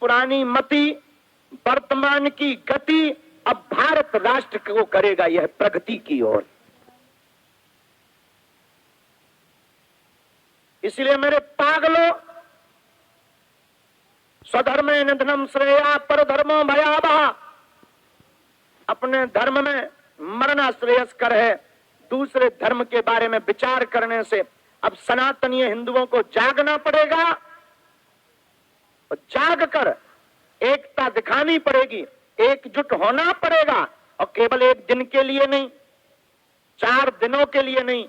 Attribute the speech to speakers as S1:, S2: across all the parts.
S1: पुरानी मति, वर्तमान की गति अब भारत राष्ट्र को करेगा यह प्रगति की ओर। इसलिए मेरे पागलों, स्वधर्मे निधनम श्रेया पर धर्मो भयावह, अपने धर्म में मरना श्रेयस्कर है दूसरे धर्म के बारे में विचार करने से। अब सनातनीय हिंदुओं को जागना पड़ेगा और जाग कर एकता दिखानी पड़ेगी, एकजुट होना पड़ेगा। और केवल एक दिन के लिए नहीं, 4 दिनों के लिए नहीं,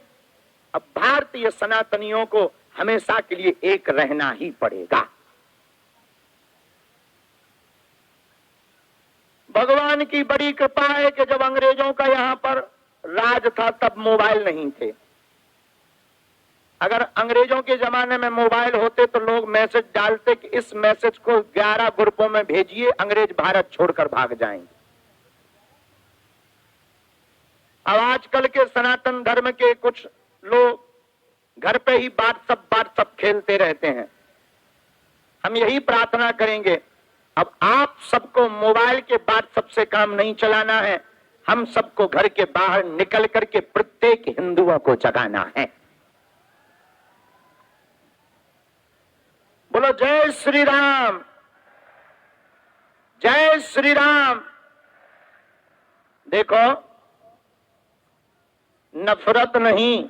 S1: अब भारतीय सनातनियों को हमेशा के लिए एक रहना ही पड़ेगा। भगवान की बड़ी कृपा है कि जब अंग्रेजों का यहां पर राज था तब मोबाइल नहीं थे। अगर अंग्रेजों के जमाने में मोबाइल होते तो लोग मैसेज डालते कि इस मैसेज को 11 ग्रुपों में भेजिए, अंग्रेज भारत छोड़कर भाग जाएंगे। अब आजकल के सनातन धर्म के कुछ लोग घर पे ही व्हाट्सएप खेलते रहते हैं। हम यही प्रार्थना करेंगे, अब आप सबको मोबाइल के व्हाट्सएप से काम नहीं चलाना है, हम सबको घर के बाहर निकल करके प्रत्येक हिंदुओं को जगाना है। बोलो जय श्री राम, जय श्री राम। देखो, नफरत नहीं,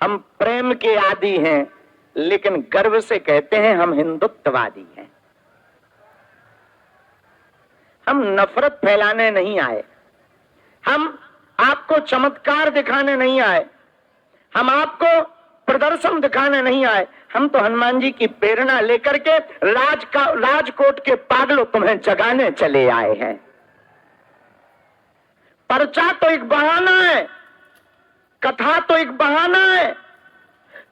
S1: हम प्रेम के आदी हैं, लेकिन गर्व से कहते हैं हम हिंदुत्ववादी हैं। हम नफरत फैलाने नहीं आए, हम आपको चमत्कार दिखाने नहीं आए, हम आपको प्रदर्शन दिखाने नहीं आए। हम तो हनुमान जी की प्रेरणा लेकर के राजकोट के पागलों तुम्हें जगाने चले आए हैं। पर्चा तो एक बहाना है, कथा तो एक बहाना है।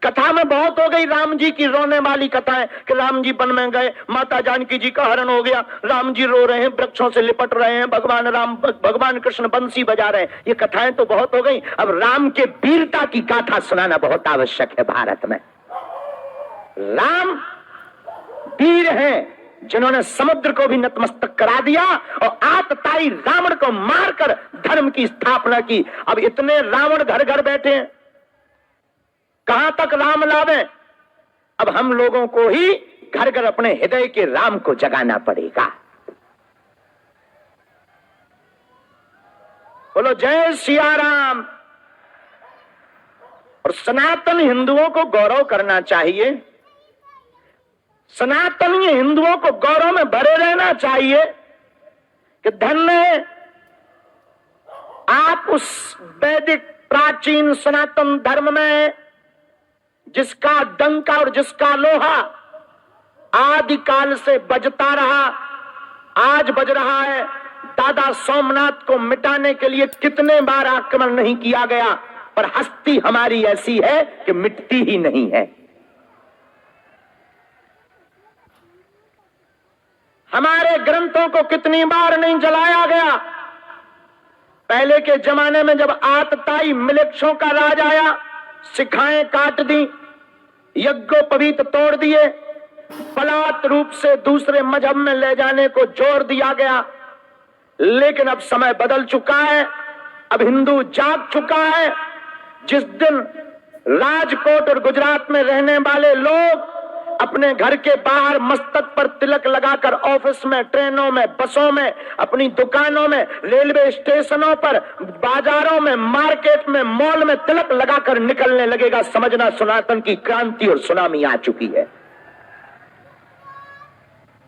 S1: कथा में बहुत हो गई राम जी की रोने वाली कथाएं कि राम जी वन में गए, माता जानकी जी का हरण हो गया, राम जी रो रहे हैं, वृक्षों से लिपट रहे हैं, भगवान कृष्ण बंसी बजा रहे हैं। ये कथाएं तो बहुत हो गई। अब राम के वीरता की गाथा सुनाना बहुत आवश्यक है भारत में। राम वीर हैं जिन्होंने समुद्र को भी नतमस्तक करा दिया और आतताई रावण को मारकर धर्म की स्थापना की। अब इतने रावण घर घर बैठे हैं, कहां तक राम लावे? अब हम लोगों को ही घर घर अपने हृदय के राम को जगाना पड़ेगा। बोलो जय सिया राम। और सनातन हिंदुओं को गौरव करना चाहिए, सनातनीय हिंदुओं को गौरव में भरे रहना चाहिए कि धन्य है आप उस वैदिक प्राचीन सनातन धर्म में जिसका डंका और जिसका लोहा आदिकाल से बजता रहा, आज बज रहा है। दादा सोमनाथ को मिटाने के लिए कितने बार आक्रमण नहीं किया गया, पर हस्ती हमारी ऐसी है कि मिटती ही नहीं है। हमारे ग्रंथों को कितनी बार नहीं जलाया गया। पहले के जमाने में जब आतताई मिलिक्षों का राज आया, शिखाएं काट दी, यज्ञोपवीत तोड़ दिए, बलात् रूप से दूसरे मजहब में ले जाने को जोर दिया गया। लेकिन अब समय बदल चुका है, अब हिंदू जाग चुका है। जिस दिन राजकोट और गुजरात में रहने वाले लोग अपने घर के बाहर मस्तक पर तिलक लगाकर ऑफिस में, ट्रेनों में, बसों में, अपनी दुकानों में, रेलवे स्टेशनों पर, बाजारों में, मार्केट में, मॉल में तिलक लगाकर निकलने लगेगा, समझना सनातन की क्रांति और सुनामी आ चुकी है।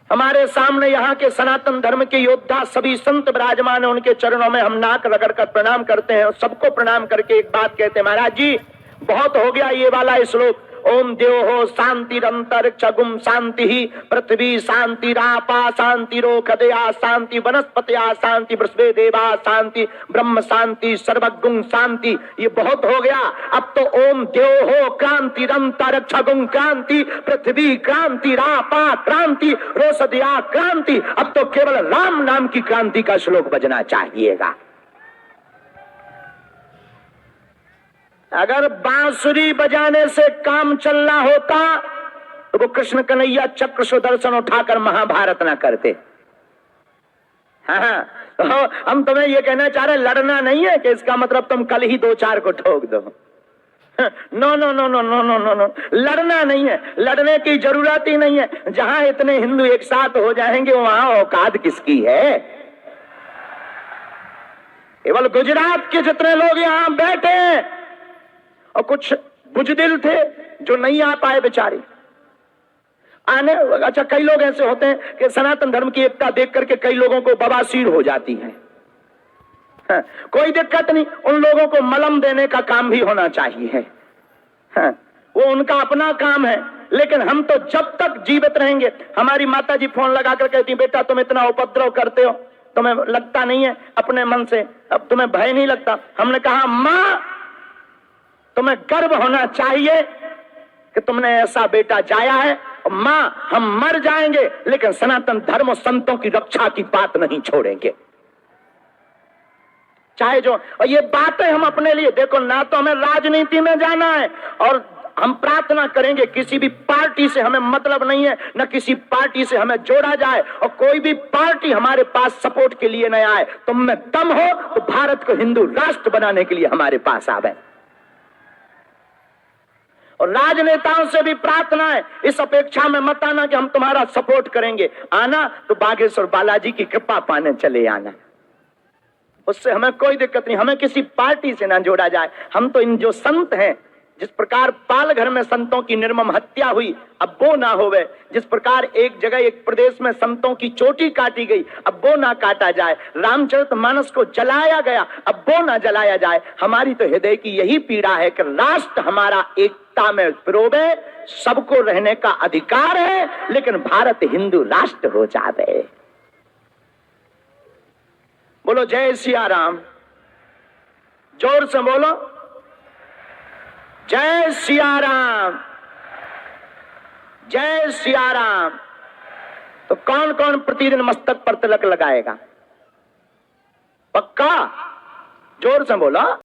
S1: हमारे सामने यहाँ के सनातन धर्म के योद्धा सभी संत विराजमान है, उनके चरणों में हम नाक रगड़कर प्रणाम करते हैं और सबको प्रणाम करके एक बात कहते हैं, महाराज जी बहुत हो गया ये वाला श्लोक, ओम द्योः शांतिरंतरिक्षगुम शांति ही पृथ्वी शांतिरापा शांतिरोखदया शांति वनस्पतया शांति वृषभे देवा शांति ब्रह्म शांति सर्वगुण शांति। ये बहुत हो गया। अब तो ओम द्योः क्रांतिरंतरिक्षगुम क्रांति पृथ्वी क्रांतिरापा क्रांति रोषधया क्रांति। अब तो केवल राम नाम की क्रांति का श्लोक बजना चाहिएगा। अगर बांसुरी बजाने से काम चलना होता तो वो कृष्ण कन्हैया चक्र सुदर्शन उठाकर महाभारत ना करते। हाँ, तो हम तुम्हें ये कहना चाह रहे लड़ना नहीं है कि इसका मतलब तुम कल ही 2-4 को ठोक दो। No no no no no no no no, लड़ना नहीं है, लड़ने की जरूरत ही नहीं है। जहां इतने हिंदू एक साथ हो जाएंगे वहां औकात किसकी है? केवल गुजरात के जितने लोग यहां बैठे हैं और कुछ बुजदिल थे जो नहीं आ पाए बेचारे आने। अच्छा, कई लोग ऐसे होते हैं कि सनातन धर्म की एकता देख करके कई लोगों को बवासीर हो जाती है। हाँ, कोई दिक्कत नहीं, उन लोगों को मलम देने का काम भी होना चाहिए। हाँ, वो उनका अपना काम है, लेकिन हम तो जब तक जीवित रहेंगे। हमारी माता जी फोन लगाकर कहती, बेटा तुम इतना उपद्रव करते हो, तुम्हें लगता नहीं है अपने मन से, अब तुम्हें भय नहीं लगता? हमने कहा मां, तुम्हें गर्व होना चाहिए कि तुमने ऐसा बेटा जाया है। मां, हम मर जाएंगे लेकिन सनातन धर्म और संतों की रक्षा की बात नहीं छोड़ेंगे। चाहे जो, और ये बातें हम अपने लिए, देखो ना तो हमें राजनीति में जाना है और हम प्रार्थना करेंगे किसी भी पार्टी से हमें मतलब नहीं है, न किसी पार्टी से हमें जोड़ा जाए और कोई भी पार्टी हमारे पास सपोर्ट के लिए न आए। तुम में दम हो तो भारत को हिंदू राष्ट्र बनाने के लिए हमारे पास आवे। और राजनेताओं से भी प्रार्थना है, इस अपेक्षा में मत आना कि हम तुम्हारा सपोर्ट करेंगे। आना तो बागेश्वर बालाजी की कृपा पाने चले आना, उससे हमें कोई दिक्कत नहीं। हमें किसी पार्टी से ना जोड़ा जाए। हम तो इन जो संत हैं, जिस प्रकार पालघर में संतों की निर्मम हत्या हुई, अब वो ना होवे। जिस प्रकार एक जगह एक प्रदेश में संतों की चोटी काटी गई, अब वो ना काटा जाए। रामचरितमानस को जलाया गया, अब वो ना जलाया जाए। हमारी तो हृदय की यही पीड़ा है कि राष्ट्र हमारा एकता में पिरोवे, सबको रहने का अधिकार है, लेकिन भारत हिंदू राष्ट्र हो जावे। बोलो जय सिया राम, जोर से बोलो जय सिया राम, जय सिया राम। तो कौन कौन प्रतिदिन मस्तक पर तिलक लगाएगा? पक्का? जोर से बोलो।